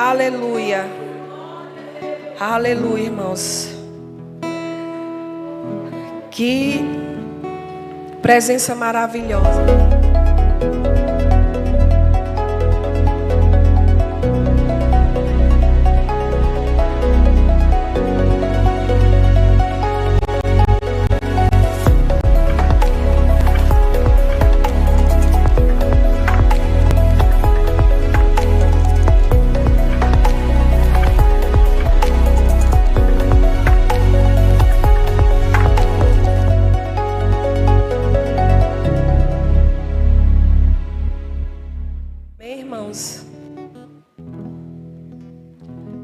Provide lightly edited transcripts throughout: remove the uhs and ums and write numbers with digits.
Aleluia. Aleluia, irmãos. Que presença maravilhosa.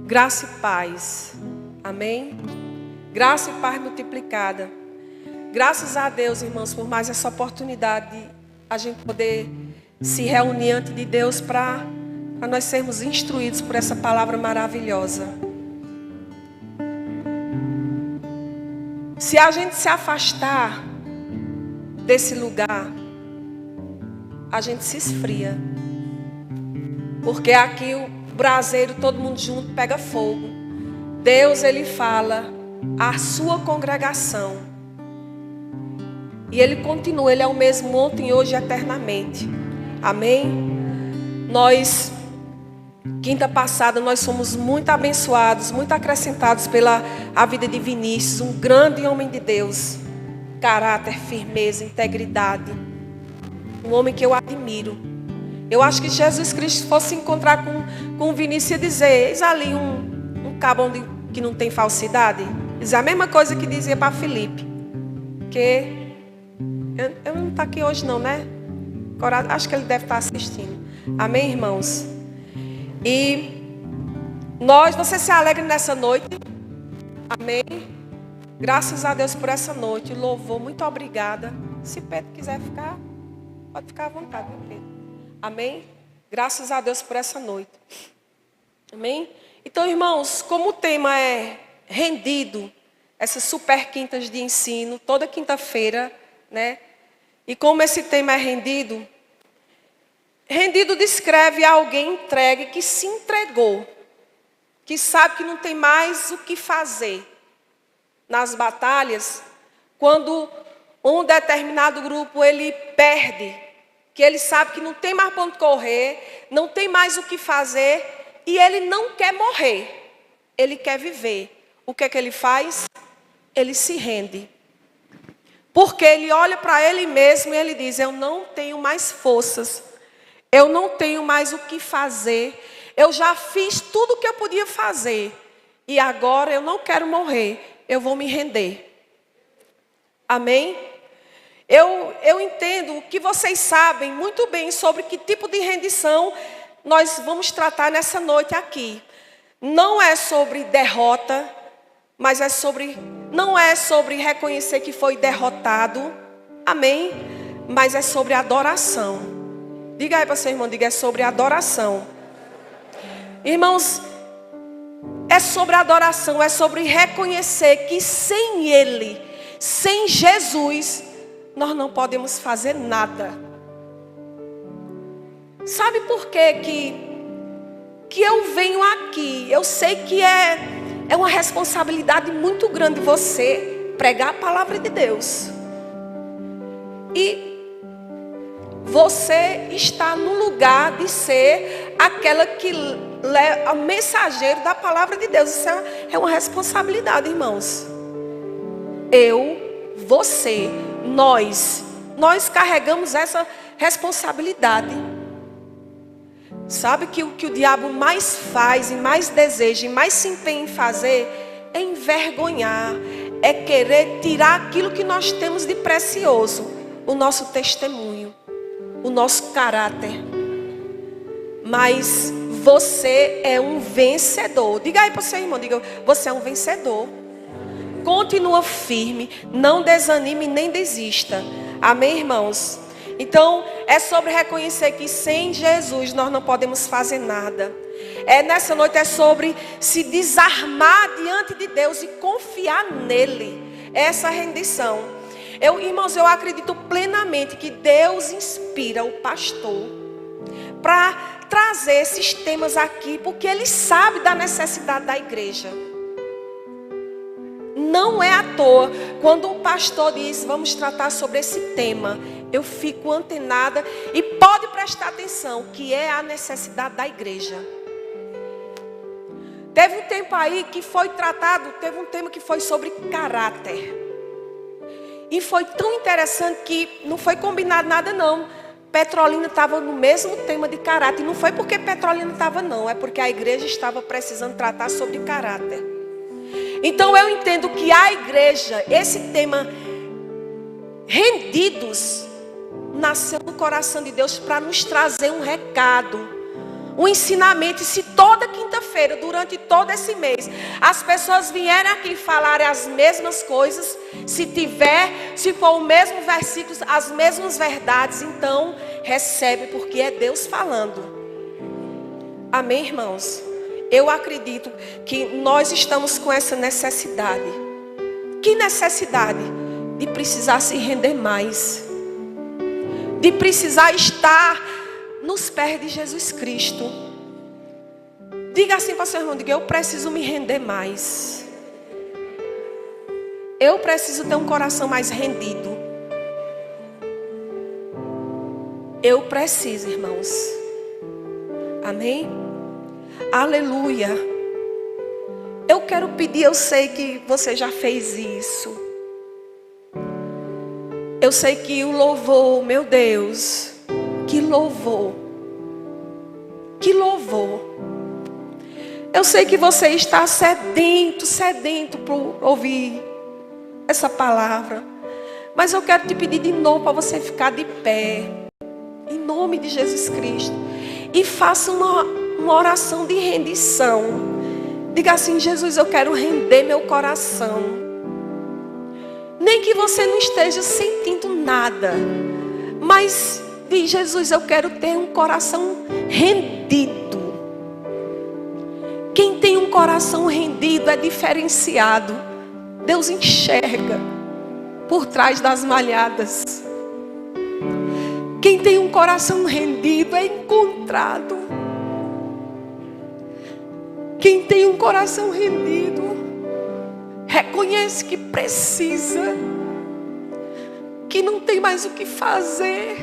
Graça e paz, amém? Graça e paz multiplicada. Graças a Deus, irmãos, por mais essa oportunidade de a gente poder se reunir ante de Deus para nós sermos instruídos por essa palavra maravilhosa. Se a gente se afastar desse lugar, a gente se esfria. Porque aqui o braseiro, todo mundo junto, pega fogo. Deus, Ele fala à sua congregação. E Ele continua, Ele é o mesmo ontem, hoje e eternamente. Amém? Nós, quinta passada, nós somos muito abençoados, muito acrescentados pela a vida de Vinícius, um grande homem de Deus. Caráter, firmeza, integridade. Um homem que eu admiro. Eu acho que Jesus Cristo fosse encontrar com Vinícius e dizer: eis ali um cabo que não tem falsidade. Dizer a mesma coisa que dizia para Filipe. Que eu não estou aqui hoje não, né? Acho que ele deve estar assistindo. Amém, irmãos? E você se alegra nessa noite? Amém? Graças a Deus por essa noite. Louvor, muito obrigada. Se Pedro quiser ficar, pode ficar à vontade, meu Pedro. Amém? Graças a Deus por essa noite. Amém? Então, irmãos, como o tema é rendido, essas super quintas de ensino, toda quinta-feira, né? E como esse tema é rendido, rendido descreve alguém entregue que se entregou, que sabe que não tem mais o que fazer nas batalhas, quando um determinado grupo ele perde, que ele sabe que não tem mais para onde correr, não tem mais o que fazer, e ele não quer morrer, ele quer viver. O que é que ele faz? Ele se rende. Porque ele olha para ele mesmo e ele diz: eu não tenho mais forças, eu não tenho mais o que fazer, eu já fiz tudo o que eu podia fazer, e agora eu não quero morrer, eu vou me render. Amém? Eu entendo que vocês sabem muito bem sobre que tipo de rendição nós vamos tratar nessa noite aqui. Não é sobre derrota, mas não é sobre reconhecer que foi derrotado. Amém? Mas é sobre adoração. Diga aí para seu irmão, diga: é sobre adoração. Irmãos, é sobre adoração, é sobre reconhecer que sem Ele, sem Jesus, nós não podemos fazer nada. Sabe por quê que eu venho aqui? Eu sei que é uma responsabilidade muito grande você pregar a palavra de Deus. E você está no lugar de ser aquela que é o mensageiro da palavra de Deus. Isso é uma responsabilidade, irmãos. Você, nós carregamos essa responsabilidade. Sabe que o que o diabo mais faz e mais deseja e mais se empenha em fazer é envergonhar, é querer tirar aquilo que nós temos de precioso, o nosso testemunho, o nosso caráter. Mas você é um vencedor. Diga aí para o seu irmão, diga: você é um vencedor. Continua firme, não desanime nem desista. Amém, irmãos? Então, é sobre reconhecer que sem Jesus nós não podemos fazer nada. Nessa noite é sobre se desarmar diante de Deus e confiar nele. Essa rendição. Irmãos, eu acredito plenamente que Deus inspira o pastor para trazer esses temas aqui, porque Ele sabe da necessidade da igreja. Não é à toa, quando o pastor diz, vamos tratar sobre esse tema, eu fico antenada e pode prestar atenção, que é a necessidade da igreja. Teve um tempo aí que foi tratado, teve um tema que foi sobre caráter. E foi tão interessante que não foi combinado nada não. Petrolina estava no mesmo tema de caráter. E não foi porque Petrolina estava não, é porque a igreja estava precisando tratar sobre caráter. Então eu entendo que a igreja, esse tema rendidos, nasceu no coração de Deus para nos trazer um recado, um ensinamento. E se toda quinta-feira, durante todo esse mês, as pessoas vierem aqui falarem as mesmas coisas, se for o mesmo versículo, as mesmas verdades, então recebe, porque é Deus falando. Amém, irmãos? Eu acredito que nós estamos com essa necessidade. Que necessidade? De precisar se render mais, de precisar estar nos pés de Jesus Cristo. Diga assim para o seu irmão, diga, eu preciso me render mais. Eu preciso ter um coração mais rendido. Eu preciso, irmãos. Amém? Aleluia. Eu quero pedir, eu sei que você já fez isso. Eu sei que o louvor, meu Deus, que louvor. Que louvor. Eu sei que você está sedento por ouvir essa palavra. Mas eu quero te pedir de novo para você ficar de pé. Em nome de Jesus Cristo. E faça uma oração de rendição. Diga assim, Jesus, eu quero render meu coração. Nem que você não esteja sentindo nada. Mas diz, Jesus, eu quero ter um coração rendido. Quem tem um coração rendido é diferenciado. Deus enxerga por trás das malhadas. Quem tem um coração rendido é encontrado. Quem tem um coração rendido reconhece que precisa, que não tem mais o que fazer,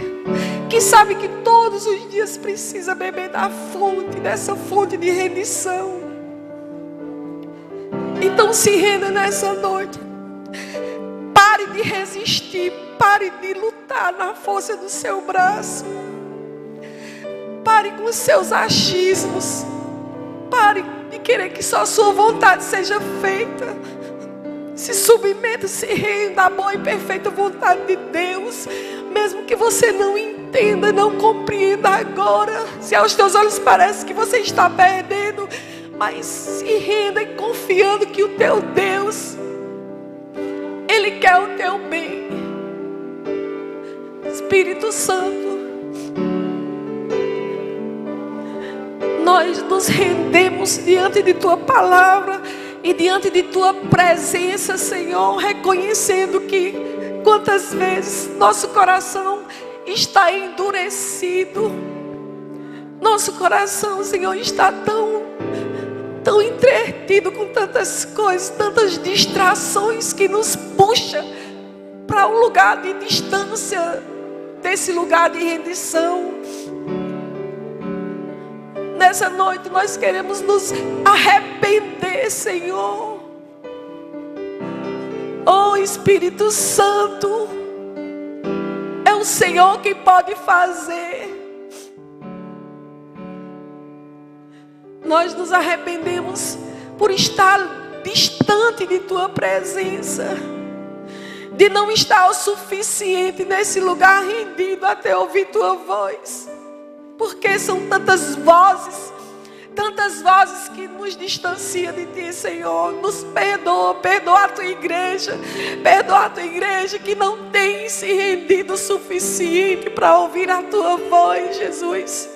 que sabe que todos os dias precisa beber da fonte, dessa fonte de rendição. Então se renda nessa noite. Pare de resistir, pare de lutar na força do seu braço. Pare com os seus achismos. Pare de querer que só a sua vontade seja feita. Se submeta, se renda à boa e perfeita vontade de Deus. Mesmo que você não entenda, não compreenda agora. Se aos teus olhos parece que você está perdendo, mas se renda e confiando que o teu Deus, Ele quer o teu bem. Espírito Santo, nós nos rendemos diante de Tua palavra e diante de Tua presença, Senhor, reconhecendo que quantas vezes nosso coração está endurecido. Nosso coração, Senhor, está tão entretido com tantas coisas, tantas distrações que nos puxa para um lugar de distância desse lugar de rendição. Nessa noite nós queremos nos arrepender, Senhor. Oh Espírito Santo, é o Senhor quem pode fazer. Nós nos arrependemos por estar distante de Tua presença, de não estar o suficiente nesse lugar rendido até ouvir Tua voz. Porque são tantas vozes que nos distanciam de Ti, Senhor. Nos perdoa, perdoa a Tua igreja que não tem se rendido o suficiente para ouvir a Tua voz, Jesus.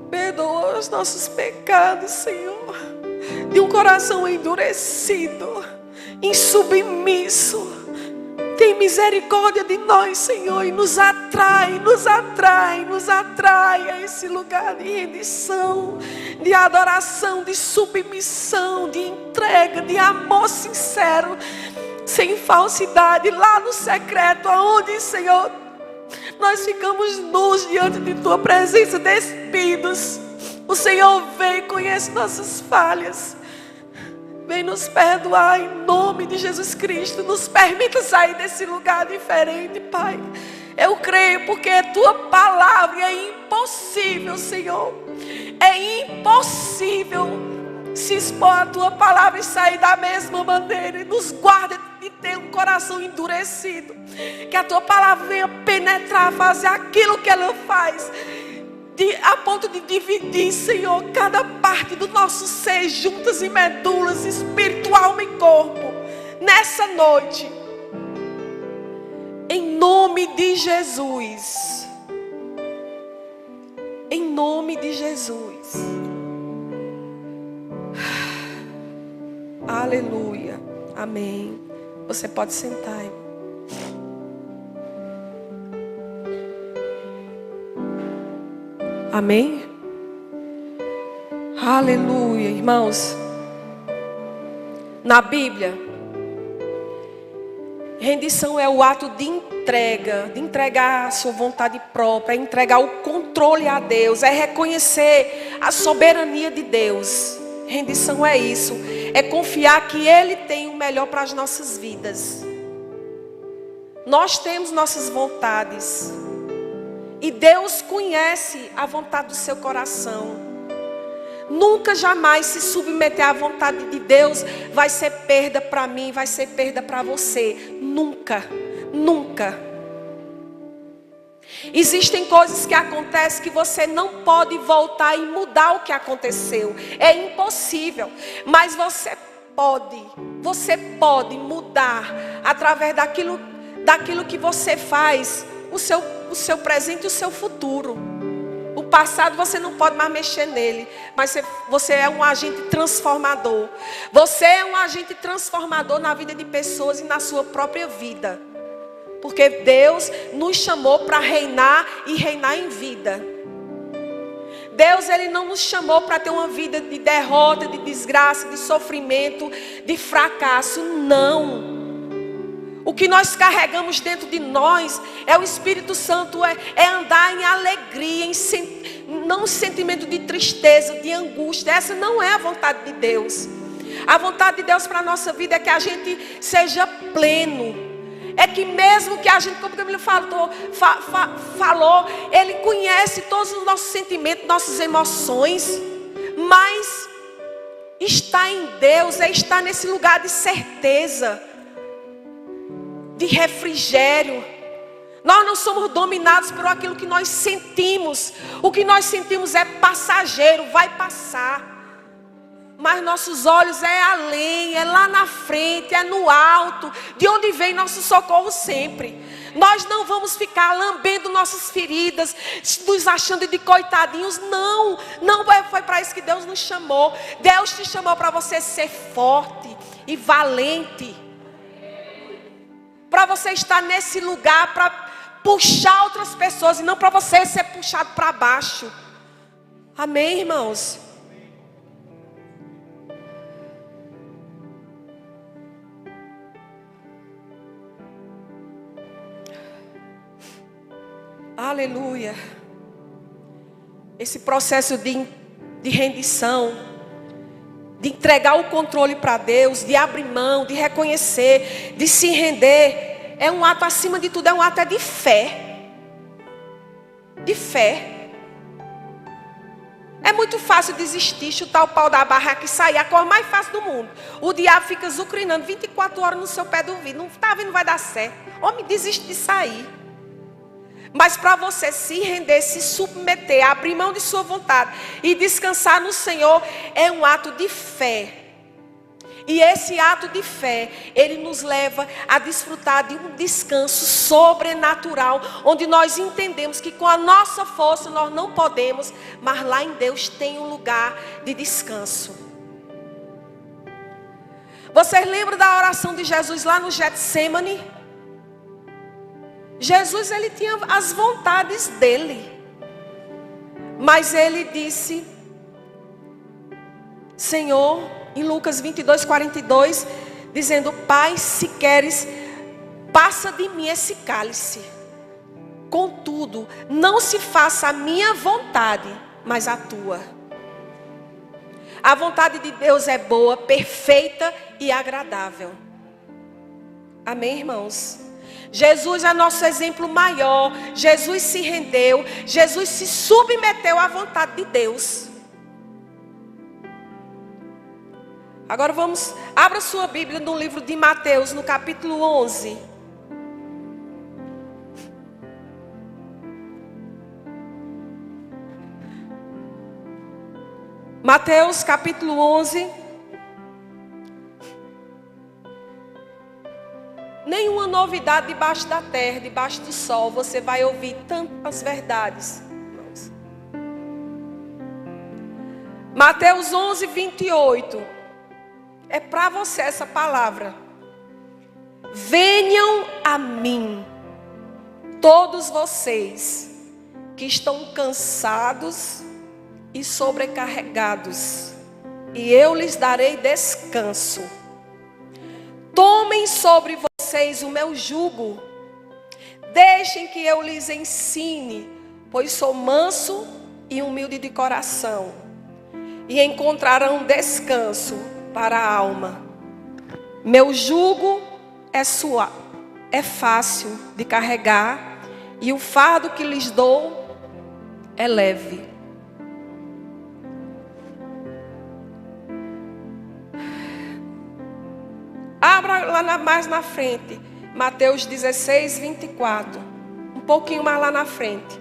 Perdoa os nossos pecados, Senhor, de um coração endurecido, insubmisso. Tem misericórdia de nós, Senhor, e nos atrai a esse lugar de rendição, de adoração, de submissão, de entrega, de amor sincero, sem falsidade, lá no secreto, aonde, Senhor, nós ficamos nus diante de Tua presença, despidos. O Senhor vem e conhece nossas falhas. Vem nos perdoar em nome de Jesus Cristo. Nos permita sair desse lugar diferente, Pai. Eu creio porque é Tua palavra e é impossível, Senhor. É impossível se expor a Tua palavra e sair da mesma maneira. E nos guarda de ter um coração endurecido. Que a Tua palavra venha penetrar, fazer aquilo que ela faz. A ponto de dividir, Senhor, cada parte do nosso ser, juntas e medulas, espírito, alma e corpo, nessa noite, em nome de Jesus, em nome de Jesus, aleluia, amém. Você pode sentar, irmão. Amém? Aleluia, irmãos. Na Bíblia, rendição é o ato de entregar a sua vontade própria, é entregar o controle a Deus, é reconhecer a soberania de Deus. Rendição é isso, é confiar que Ele tem o melhor para as nossas vidas. Nós temos nossas vontades. E Deus conhece a vontade do seu coração. Nunca, jamais se submeter à vontade de Deus vai ser perda para mim, vai ser perda para você. Nunca, nunca. Existem coisas que acontecem que você não pode voltar e mudar o que aconteceu. É impossível. Mas você pode mudar através daquilo que você faz. O seu presente e o seu futuro. O passado você não pode mais mexer nele. Mas você é um agente transformador. Você é um agente transformador na vida de pessoas e na sua própria vida. Porque Deus nos chamou para reinar e reinar em vida. Deus, Ele não nos chamou para ter uma vida de derrota, de desgraça, de sofrimento, de fracasso. Não. O que nós carregamos dentro de nós é o Espírito Santo, é andar em alegria, não um sentimento de tristeza, de angústia. Essa não é a vontade de Deus. A vontade de Deus para a nossa vida é que a gente seja pleno. É que mesmo que a gente, como Camila falou, Ele conhece todos os nossos sentimentos, nossas emoções. Mas estar em Deus é estar nesse lugar de certeza, de refrigério. Nós não somos dominados por aquilo que nós sentimos. O que nós sentimos é passageiro, vai passar. Mas nossos olhos é além, é lá na frente, é no alto, de onde vem nosso socorro sempre. Nós não vamos ficar lambendo nossas feridas, nos achando de coitadinhos. Não foi para isso que Deus nos chamou. Deus te chamou para você ser forte e valente. Para você estar nesse lugar, para puxar outras pessoas e não para você ser puxado para baixo. Amém, irmãos? Aleluia. Esse processo de rendição, de entregar o controle para Deus, de abrir mão, de reconhecer, de se render, é um ato, acima de tudo, é um ato de fé. De fé. É muito fácil desistir, chutar o pau da barraca e sair, a coisa mais fácil do mundo. O diabo fica zucrinando 24 horas no seu pé do ouvido. Não está vendo, vai dar certo. Homem, desiste de sair. Mas para você se render, se submeter, abrir mão de sua vontade e descansar no Senhor, é um ato de fé. E esse ato de fé, ele nos leva a desfrutar de um descanso sobrenatural, onde nós entendemos que com a nossa força nós não podemos, mas lá em Deus tem um lugar de descanso. Vocês lembram da oração de Jesus lá no Getsemane? Jesus, ele tinha as vontades dele. Mas ele disse, Senhor, em Lucas 22, 42, dizendo, Pai, se queres, passa de mim esse cálice. Contudo, não se faça a minha vontade, mas a tua. A vontade de Deus é boa, perfeita e agradável. Amém, irmãos? Jesus é nosso exemplo maior. Jesus se rendeu. Jesus se submeteu à vontade de Deus. Agora vamos, abra sua Bíblia no livro de Mateus, no capítulo 11. Mateus, capítulo 11. Nenhuma novidade debaixo da terra, debaixo do sol. Você vai ouvir tantas verdades, irmãos. Mateus 11, 28. É para você essa palavra. Venham a mim, todos vocês que estão cansados e sobrecarregados, e eu lhes darei descanso. Tomem sobre vocês o meu jugo, deixem que eu lhes ensine, pois sou manso e humilde de coração, e encontrarão descanso para a alma. Meu jugo é fácil de carregar, e o fardo que lhes dou é leve. Abra lá mais na frente, Mateus 16, 24. Um pouquinho mais lá na frente.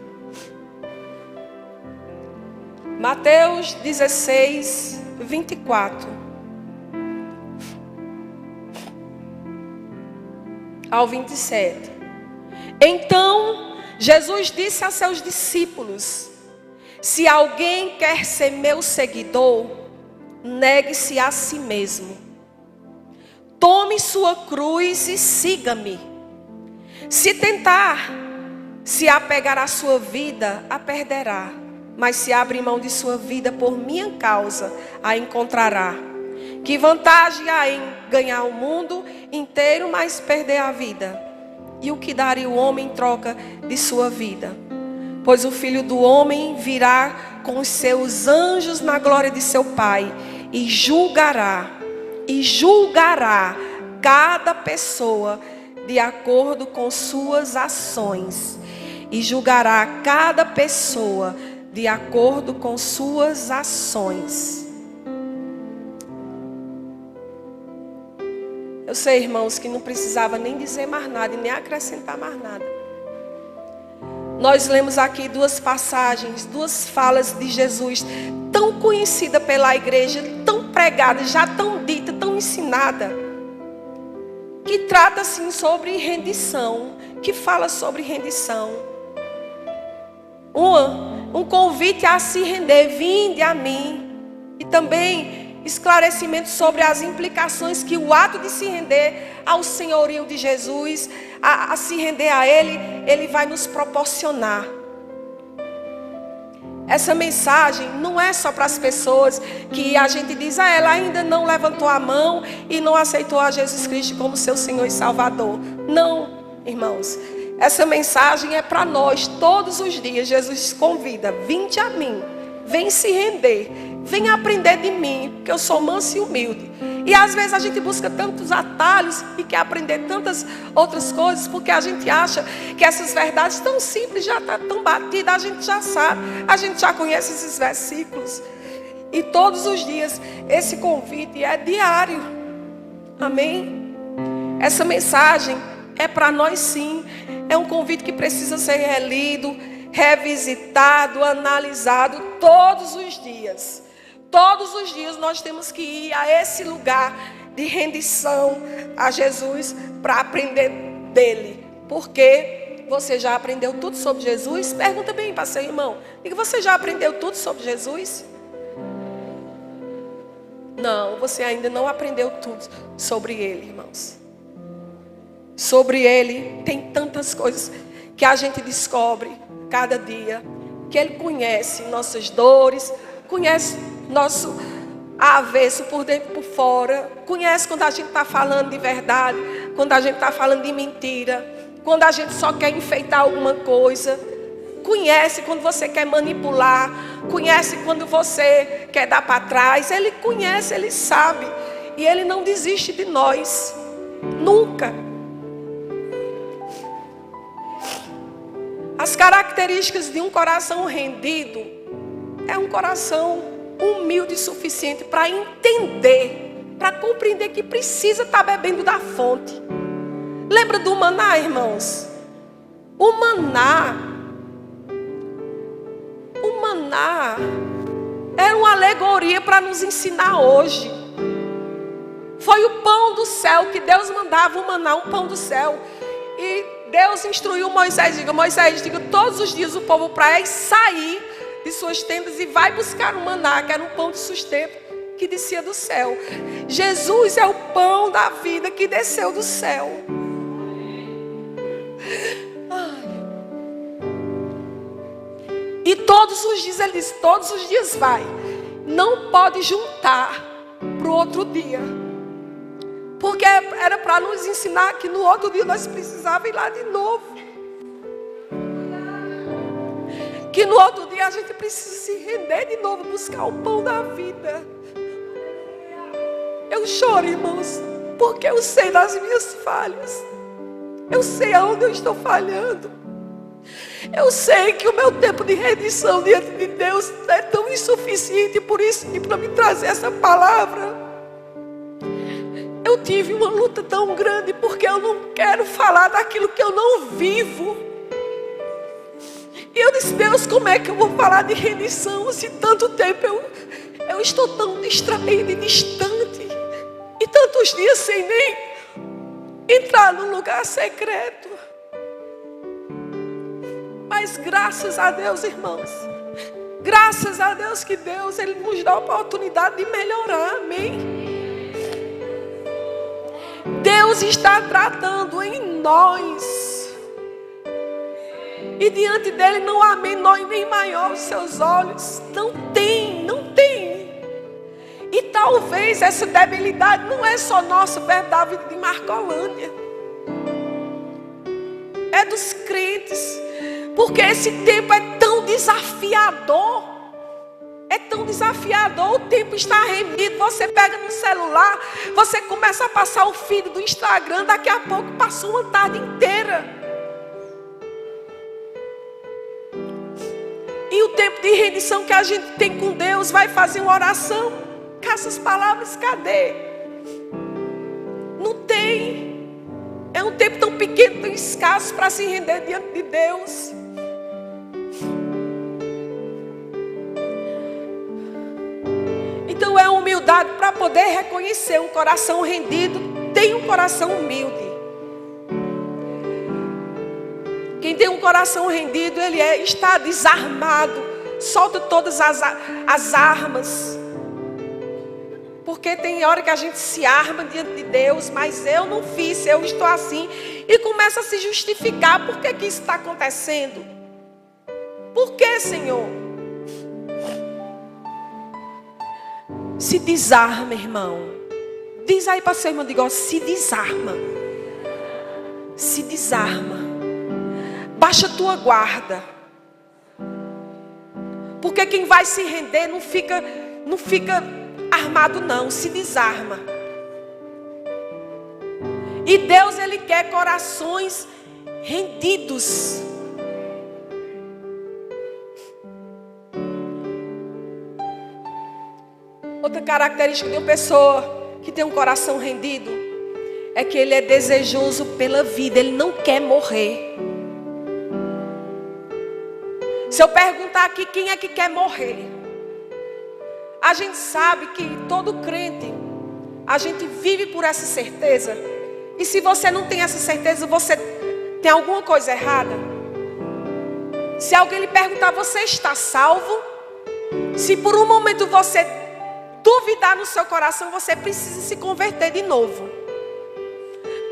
Mateus 16, 24. Ao 27. Então, Jesus disse a seus discípulos: se alguém quer ser meu seguidor, negue-se a si mesmo. Tome sua cruz e siga-me. Se tentar se apegar à sua vida, a perderá. Mas se abrir mão de sua vida por minha causa, a encontrará. Que vantagem há em ganhar o mundo inteiro, mas perder a vida? E o que daria o homem em troca de sua vida? Pois o Filho do Homem virá com os seus anjos na glória de seu Pai, e julgará cada pessoa de acordo com suas ações. E julgará cada pessoa de acordo com suas ações. Eu sei, irmãos, que não precisava nem dizer mais nada e nem acrescentar mais nada. Nós lemos aqui duas passagens, duas falas de Jesus, tão conhecida pela igreja, tão pregada, já tão dita, tão ensinada, que trata assim sobre rendição, que fala sobre rendição. Um convite a se render, vinde a mim. E também esclarecimento sobre as implicações que o ato de se render ao senhorio de Jesus, a se render a Ele vai nos proporcionar. Essa mensagem não é só para as pessoas que a gente diz, ela ainda não levantou a mão e não aceitou a Jesus Cristo como seu Senhor e Salvador. Não, irmãos. Essa mensagem é para nós, todos os dias. Jesus convida, vinde a mim, vem se render, vem aprender de mim, porque eu sou manso e humilde. E às vezes a gente busca tantos atalhos e quer aprender tantas outras coisas, porque a gente acha que essas verdades tão simples, já está tão batida, a gente já sabe, a gente já conhece esses versículos. E todos os dias esse convite é diário. Amém? Essa mensagem é para nós sim. É um convite que precisa ser relido, revisitado, analisado todos os dias. Todos os dias nós temos que ir a esse lugar de rendição a Jesus para aprender dele. Porque você já aprendeu tudo sobre Jesus? Pergunta bem para seu irmão. Diga, você já aprendeu tudo sobre Jesus? Não, você ainda não aprendeu tudo sobre ele, irmãos. Sobre ele tem tantas coisas. que a gente descobre cada dia que Ele conhece nossas dores, conhece nosso avesso por dentro e por fora, conhece quando a gente está falando de verdade, quando a gente está falando de mentira, quando a gente só quer enfeitar alguma coisa, conhece quando você quer manipular, conhece quando você quer dar para trás. Ele conhece, Ele sabe, e Ele não desiste de nós, nunca. As características de um coração rendido é um coração humilde o suficiente para entender, para compreender que precisa estar bebendo da fonte. Lembra do maná, irmãos? O maná era uma alegoria para nos ensinar hoje. Foi o pão do céu que Deus mandava, o maná, um pão do céu. E Deus instruiu Moisés, diga todos os dias o povo para sair de suas tendas e vai buscar o maná, que era um pão de sustento que descia do céu. Jesus é o pão da vida que desceu do céu. E todos os dias, ele diz, todos os dias vai. Não pode juntar para o outro dia. Porque era para nos ensinar que no outro dia nós precisávamos ir lá de novo. Que no outro dia a gente precisa se render de novo, buscar o pão da vida. Eu choro, irmãos, porque eu sei das minhas falhas. Eu sei aonde eu estou falhando. Eu sei que o meu tempo de redenção diante de Deus é tão insuficiente. Por isso que para me trazer essa palavra, eu tive uma luta tão grande, porque eu não quero falar daquilo que eu não vivo. E eu disse, Deus, como é que eu vou falar de redenção se tanto tempo eu estou tão distraída e distante, e tantos dias sem nem entrar num lugar secreto. Mas graças a Deus, irmãos, graças a Deus que Deus, Ele nos dá a oportunidade de melhorar, amém? Deus está tratando em nós, e diante dEle não há menor e nem maior os seus olhos. Não tem. E talvez essa debilidade não é só nossa, verdade, de Marcolândia, é dos crentes, porque esse tempo é tão desafiador. É tão desafiador, o tempo está remido. Você pega no celular, você começa a passar o feed do Instagram, daqui a pouco passou uma tarde inteira. E o tempo de rendição que a gente tem com Deus, vai fazer uma oração, com essas palavras, cadê? Não tem. É um tempo tão pequeno, tão escasso para se render diante de Deus. Então é humildade para poder reconhecer um coração rendido. Tem um coração humilde. Quem tem um coração rendido, ele está desarmado. Solta todas as armas. Porque tem hora que a gente se arma diante de Deus, mas eu não fiz, eu estou assim. E começa a se justificar. Por que isso está acontecendo? Por que, Senhor? Se desarma, irmão. Diz aí para seu irmão, diga, se desarma. Se desarma. Baixa a tua guarda. Porque quem vai se render não fica armado não, se desarma. E Deus, Ele quer corações rendidos. Outra característica de uma pessoa que tem um coração rendido é que ele é desejoso pela vida, ele não quer morrer. Se eu perguntar aqui quem é que quer morrer, a gente sabe que todo crente, a gente vive por essa certeza. E se você não tem essa certeza, você tem alguma coisa errada. Se alguém lhe perguntar, você está salvo? Se por um momento você duvidar no seu coração, você precisa se converter de novo.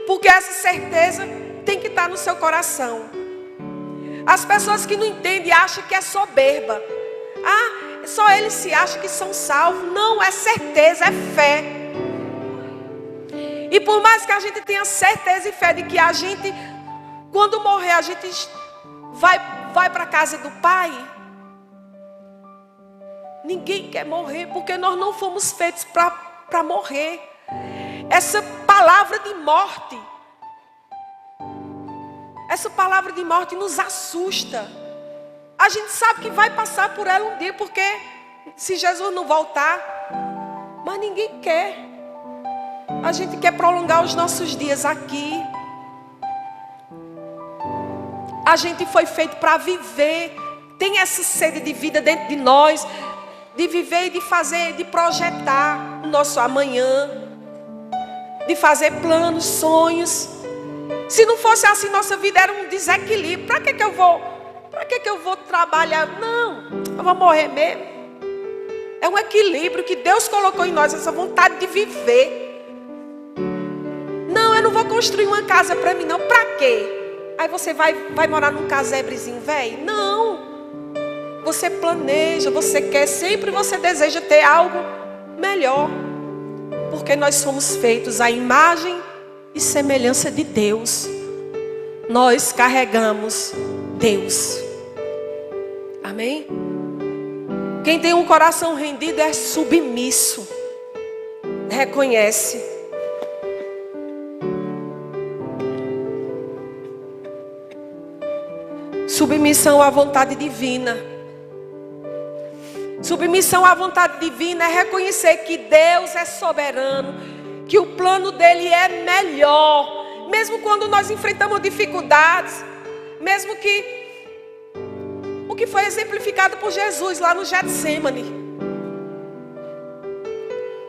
Porque essa certeza tem que estar no seu coração. As pessoas que não entendem acham que é soberba. Ah, só eles se acham que são salvos. Não, é certeza, é fé. E por mais que a gente tenha certeza e fé de que a gente, quando morrer, a gente vai para a casa do Pai. Ninguém quer morrer, porque nós não fomos feitos para morrer. Essa palavra de morte, nos assusta. A gente sabe que vai passar por ela um dia, porque se Jesus não voltar, mas ninguém quer. A gente quer prolongar os nossos dias aqui. A gente foi feito para viver. Tem essa sede de vida dentro de nós, de viver e de fazer, de projetar o nosso amanhã, de fazer planos, sonhos. Se não fosse assim, nossa vida era um desequilíbrio. Para que eu vou trabalhar? Não, eu vou morrer mesmo. É um equilíbrio que Deus colocou em nós, essa vontade de viver. Não, eu não vou construir uma casa para mim, não. Para quê? Aí você vai morar num casebrezinho velho? Não. Você planeja, você quer, sempre você deseja ter algo melhor. Porque nós somos feitos à imagem e semelhança de Deus. Nós carregamos Deus. Amém? Quem tem um coração rendido é submisso. Reconhece. Submissão à vontade divina. Submissão à vontade divina é reconhecer que Deus é soberano, que o plano dele é melhor. Mesmo quando nós enfrentamos dificuldades, mesmo que o que foi exemplificado por Jesus lá no Getsemane.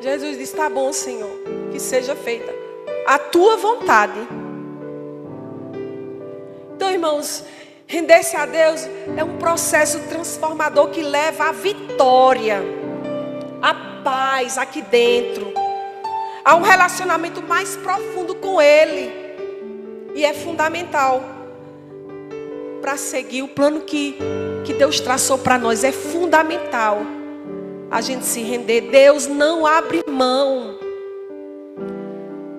Jesus disse: tá bom, Senhor, que seja feita a tua vontade. Então, irmãos, render-se a Deus é um processo transformador que leva à vitória, à paz aqui dentro, a um relacionamento mais profundo com Ele. E é fundamental para seguir o plano que Deus traçou para nós. É fundamental a gente se render. Deus não abre mão.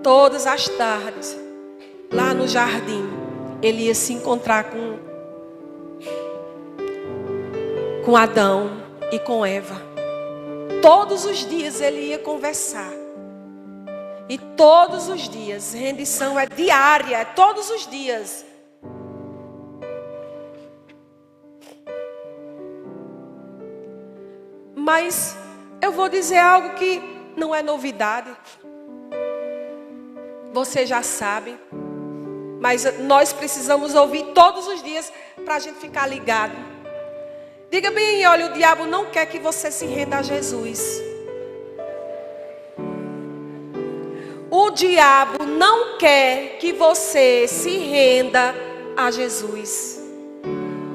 Todas as tardes, lá no jardim, Ele ia se encontrar com Adão e com Eva. Todos os dias Ele ia conversar. E todos os dias, rendição é diária, é todos os dias. Mas eu vou dizer algo que não é novidade. Você já sabe. Mas nós precisamos ouvir todos os dias para a gente ficar ligado. Diga bem, olha, o diabo não quer que você se renda a Jesus. O diabo não quer que você se renda a Jesus.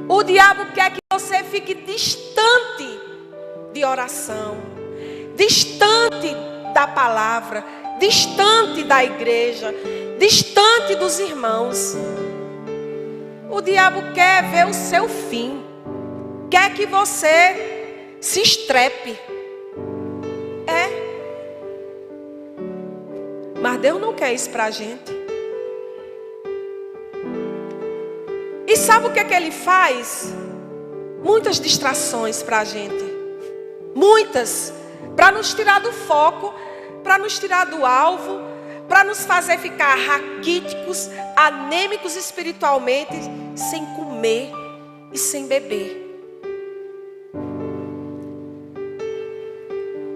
O diabo quer que você fique distante de oração, distante da palavra, distante da igreja, distante dos irmãos. O diabo quer ver o seu fim. Quer que você se estrepe. Mas Deus não quer isso para a gente. E sabe o que é que Ele faz? Muitas distrações para a gente. Muitas. Para nos tirar do foco, para nos tirar do alvo, para nos fazer ficar raquíticos, anêmicos espiritualmente, sem comer e sem beber.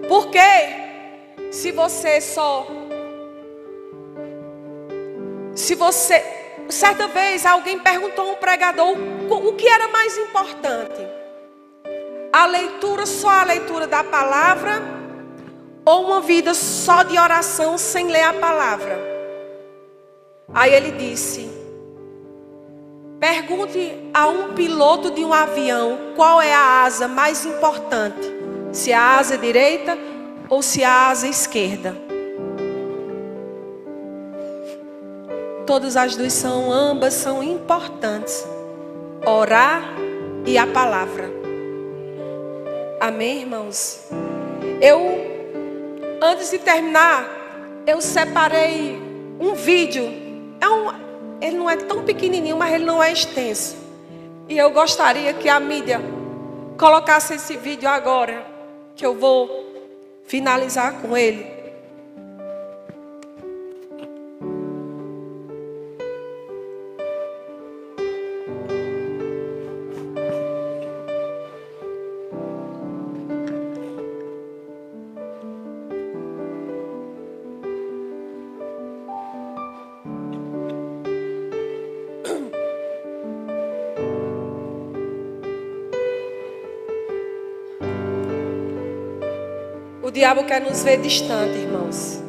Porque se você certa vez alguém perguntou a um pregador o que era mais importante. Só a leitura da palavra, ou uma vida só de oração sem ler a palavra? Aí ele disse: pergunte a um piloto de um avião qual é a asa mais importante, se a asa direita ou se a asa esquerda. Todas as duas ambas são importantes. orar e a palavra. Amém, irmãos? Antes de terminar, eu separei um vídeo. Ele não é tão pequenininho, mas ele não é extenso. E eu gostaria que a mídia colocasse esse vídeo agora, que eu vou finalizar com ele. O diabo quer nos ver distante, irmãos.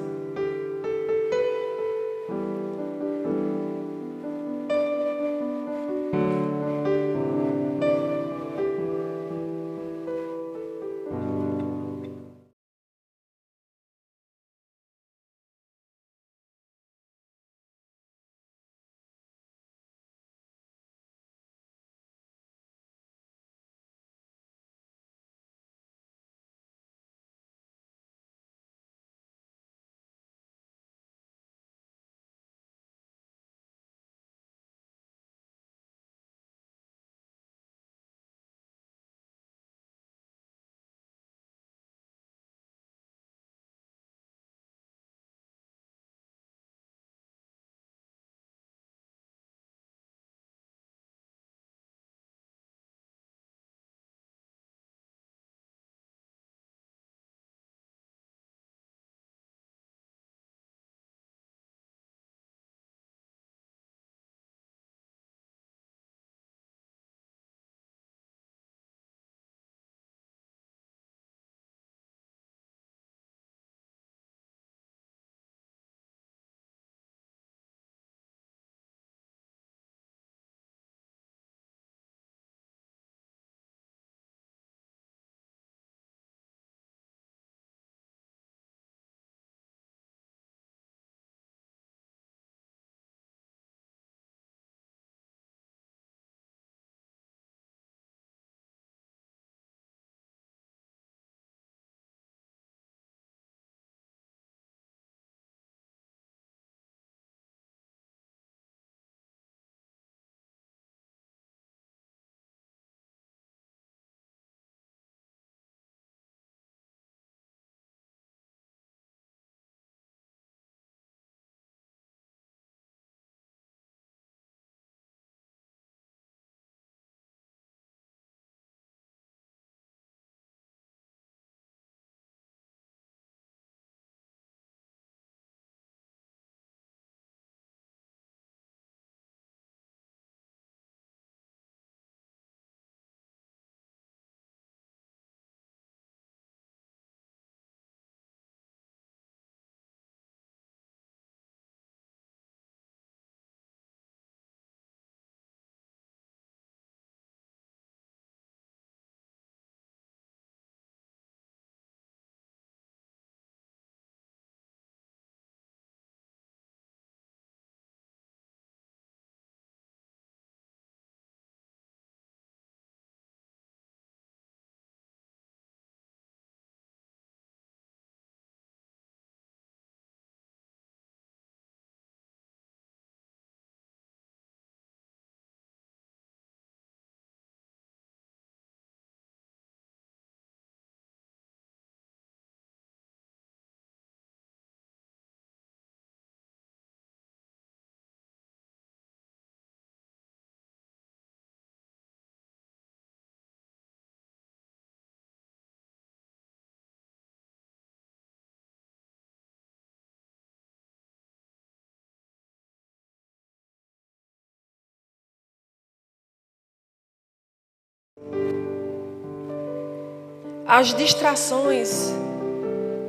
As distrações,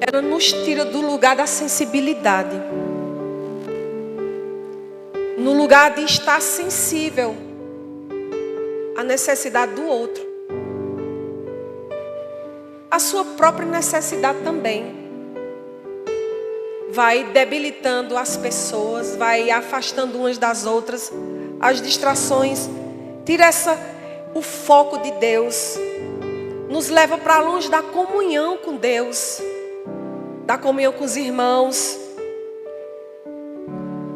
ela nos tira do lugar da sensibilidade. No lugar de estar sensível à necessidade do outro. A sua própria necessidade também. Vai debilitando as pessoas, vai afastando umas das outras. As distrações, tira o foco de Deus, nos leva para longe da comunhão com Deus, da comunhão com os irmãos.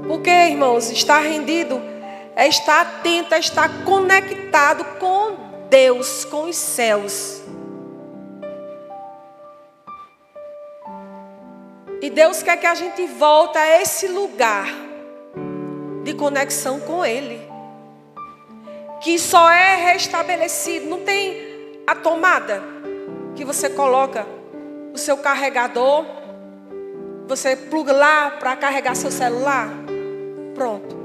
Porque, irmãos, estar rendido é estar atento, é estar conectado com Deus, com os céus. E Deus quer que a gente volte a esse lugar de conexão com Ele, que só é restabelecido. Não tem a tomada que você coloca o seu carregador, você pluga lá para carregar seu celular. Pronto.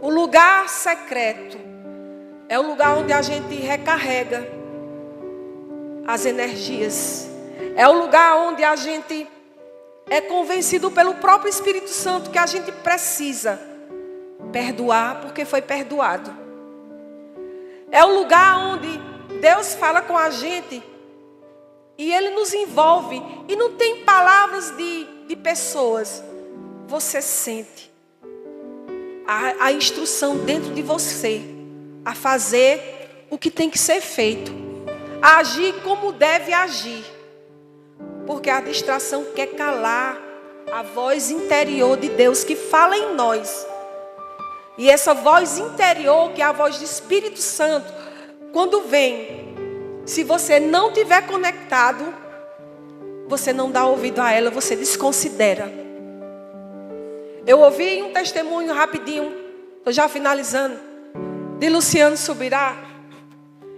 O lugar secreto é o lugar onde a gente recarrega as energias. É o lugar onde a gente é convencido pelo próprio Espírito Santo que a gente precisa perdoar porque foi perdoado. É o lugar onde Deus fala com a gente e Ele nos envolve. E não tem palavras de pessoas. Você sente a instrução dentro de você a fazer o que tem que ser feito, a agir como deve agir, porque a distração quer calar a voz interior de Deus que fala em nós. E essa voz interior, que é a voz do Espírito Santo, quando vem, se você não estiver conectado, você não dá ouvido a ela, você desconsidera. Eu ouvi um testemunho rapidinho, estou já finalizando, de Luciano Subirá,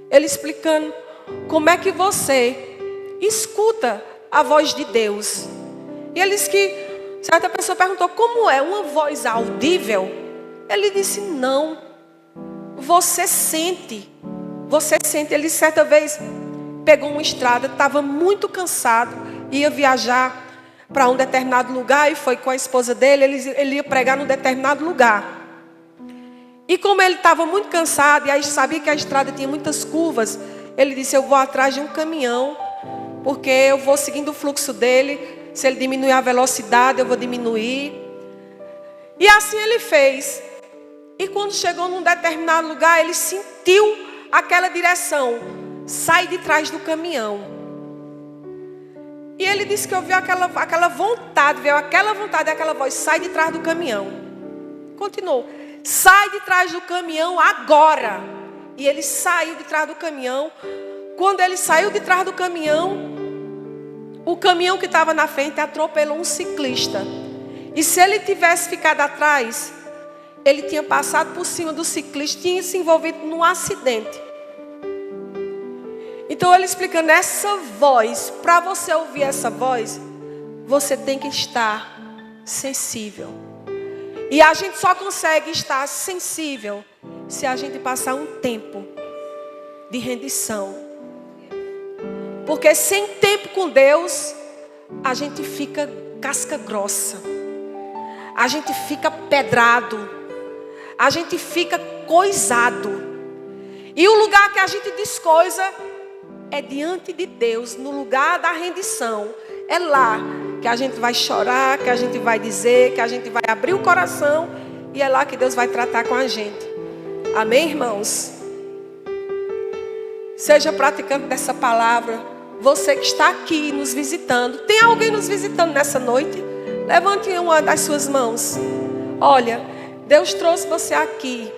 ele explicando como é que você escuta a voz de Deus. E ele disse que certa pessoa perguntou: como é uma voz audível? Ele disse: não, você sente. Você sente. Ele certa vez pegou uma estrada, estava muito cansado, ia viajar para um determinado lugar e foi com a esposa dele. Ele ia pregar num determinado lugar. E como ele estava muito cansado e aí sabia que a estrada tinha muitas curvas, ele disse: eu vou atrás de um caminhão, porque eu vou seguindo o fluxo dele. Se ele diminuir a velocidade, eu vou diminuir. E assim ele fez. E quando chegou num determinado lugar, ele sentiu aquela direção: sai de trás do caminhão. E ele disse que ouviu aquela vontade, veio aquela vontade, aquela voz: sai de trás do caminhão. Continuou: sai de trás do caminhão agora. E ele saiu de trás do caminhão. Quando ele saiu de trás do caminhão, o caminhão que estava na frente atropelou um ciclista. E se ele tivesse ficado atrás, ele tinha passado por cima do ciclista, tinha se envolvido num acidente. Então ele explicando essa voz, para você ouvir essa voz, você tem que estar sensível. E a gente só consegue estar sensível se a gente passar um tempo de rendição. Porque sem tempo com Deus, a gente fica casca grossa. A gente fica pedrado. A gente fica coisado. E o lugar que a gente descoisa é diante de Deus, no lugar da rendição. É lá que a gente vai chorar, que a gente vai dizer, que a gente vai abrir o coração. E é lá que Deus vai tratar com a gente. Amém, irmãos? Seja praticante dessa palavra. Você que está aqui nos visitando. Tem alguém nos visitando nessa noite? Levante uma das suas mãos. Olha, Deus trouxe você aqui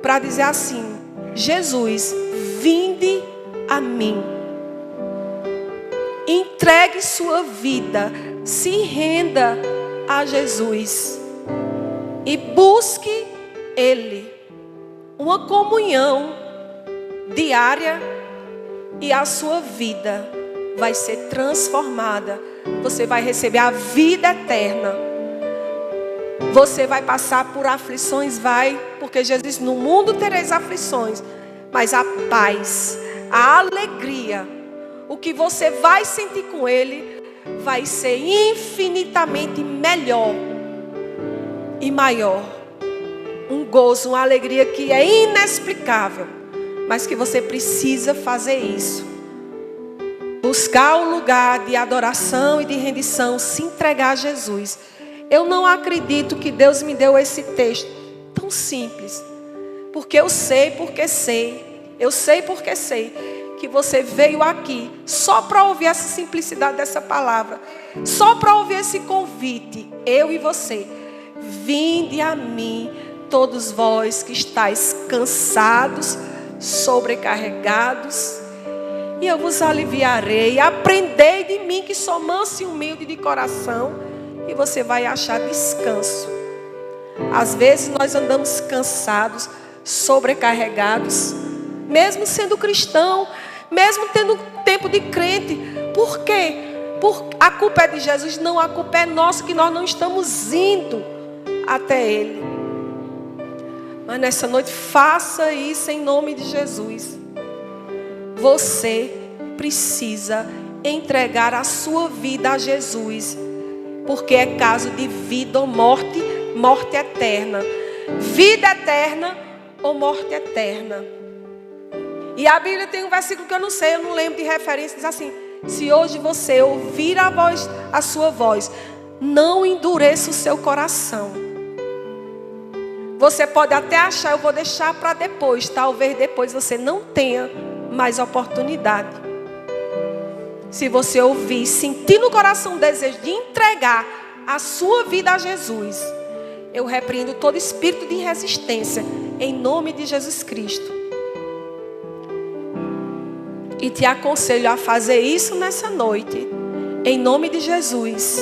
para dizer assim: Jesus, vinde a mim. Entregue sua vida, se renda a Jesus e busque Ele, uma comunhão diária, e a sua vida vai ser transformada. Você vai receber a vida eterna. Você vai passar por aflições, porque Jesus disse: no mundo tereis aflições, mas a paz, a alegria, o que você vai sentir com Ele vai ser infinitamente melhor e maior. Um gozo, uma alegria que é inexplicável, mas que você precisa fazer isso. Buscar o lugar de adoração e de rendição, se entregar a Jesus. Eu não acredito que Deus me deu esse texto tão simples, Porque eu sei porque sei que você veio aqui só para ouvir essa simplicidade dessa palavra, só para ouvir esse convite, eu e você. Vinde a mim, todos vós que estáis cansados, sobrecarregados, e eu vos aliviarei. Aprendei de mim, que sou manso e humilde de coração, e você vai achar descanso. Às vezes nós andamos cansados, sobrecarregados, mesmo sendo cristão, mesmo tendo tempo de crente. Por quê? A culpa é de Jesus? Não, a culpa é nossa, que nós não estamos indo até Ele. Mas nessa noite, faça isso em nome de Jesus. Você precisa entregar a sua vida a Jesus, porque é caso de vida ou morte, morte eterna. Vida eterna ou morte eterna. E a Bíblia tem um versículo que eu não lembro de referência, diz assim: se hoje você ouvir a sua voz, não endureça o seu coração. Você pode até achar, eu vou deixar para depois. Talvez depois você não tenha mais oportunidade. Se você ouvir, sentir no coração o desejo de entregar a sua vida a Jesus, eu repreendo todo espírito de resistência em nome de Jesus Cristo. E te aconselho a fazer isso nessa noite, em nome de Jesus.